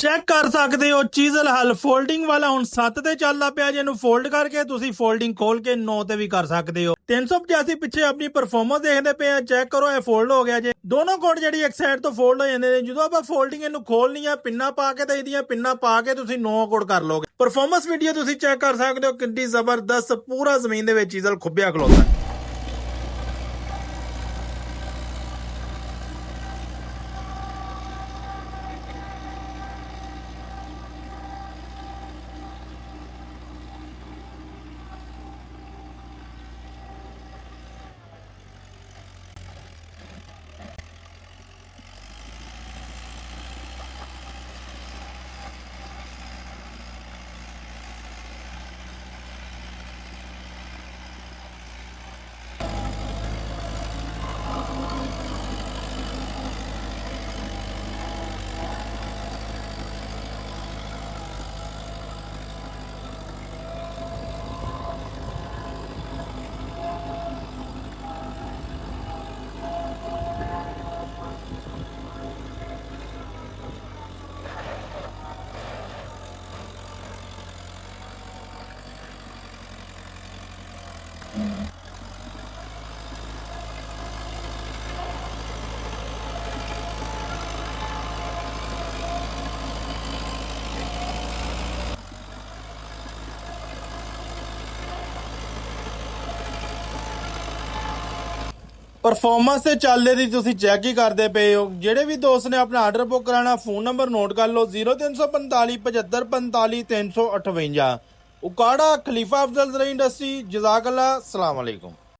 Check ਕਰ ਸਕਦੇ ਹੋ ਚੀਜ਼ਲ ਹੱਲ ਫੋਲਡਿੰਗ ਵਾਲਾ ਹੁਣ 7 ਤੇ ਚੱਲਦਾ ਪਿਆ ਜੇ ਇਹਨੂੰ ਫੋਲਡ ਕਰਕੇ ਤੁਸੀਂ ਫੋਲਡਿੰਗ ਖੋਲ ਕੇ 9 ਤੇ ਵੀ ਕਰ ਸਕਦੇ ਹੋ। 385 ਪਿੱਛੇ ਆਪਣੀ ਪਰਫਾਰਮੈਂਸ ਦੇਖਦੇ ਪਏ ਆ, ਚੈੱਕ ਕਰੋ ਇਹ ਫੋਲਡ ਹੋ ਗਿਆ ਜੇ। ਦੋਨੋਂ ਕੋਡ ਜਿਹੜੀ ਇੱਕ ਸਾਈਡ ਤੋਂ ਫੋਲਡ ਹੋ ਜਾਂਦੇ ਨੇ, ਜਦੋਂ ਆਪਾਂ ਫੋਲਡਿੰਗ ਇਹਨੂੰ ਖੋਲਣੀ ਆ ਪਿੰਨਾ ਪਾ ਕੇ ਤੇ ਇਹਦੀਆਂ ਪਿੰਨਾ ਪਾ ਕੇ ਤੁਸੀਂ 9 ਕੋਡ ਕਰ ਲੋਗੇ। ਪਰਫਾਰਮੈਂਸ ਵੀਡੀਓ ਤੁਸੀਂ ਚੈੱਕ ਕਰ ਸਕਦੇ ਹੋ ਕਿੰਨੀ ਜ਼ਬਰਦਸਤ, ਪੂਰਾ ਜ਼ਮੀਨ ਦੇ ਵਿੱਚ ਚੀਜ਼ਲ ਖੁੱਬਿਆ ਖਲੋਤਾ। ਪਰਫਾਰਮੈਂਸ ਤੇ ਚੱਲਦੇ ਦੀ ਤੁਸੀਂ ਚੈੱਕ ਹੀ ਕਰਦੇ ਪਏ ਹੋ। ਜਿਹੜੇ ਵੀ ਦੋਸਤ ਨੇ ਆਪਣਾ ਆਰਡਰ ਬੁੱਕ ਕਰਾਣਾ ਫੋਨ ਨੰਬਰ ਨੋਟ ਕਰ ਲਓ 0345 7545 358। ਉਕਾੜਾ ਖਲੀਫਾ ਅਫਜ਼ਲ ਜ਼ਰਾ ਇੰਡਸਟਰੀ। ਜਜ਼ਾਕ ਅੱਲਾ। अस्सलाम वालेकुम।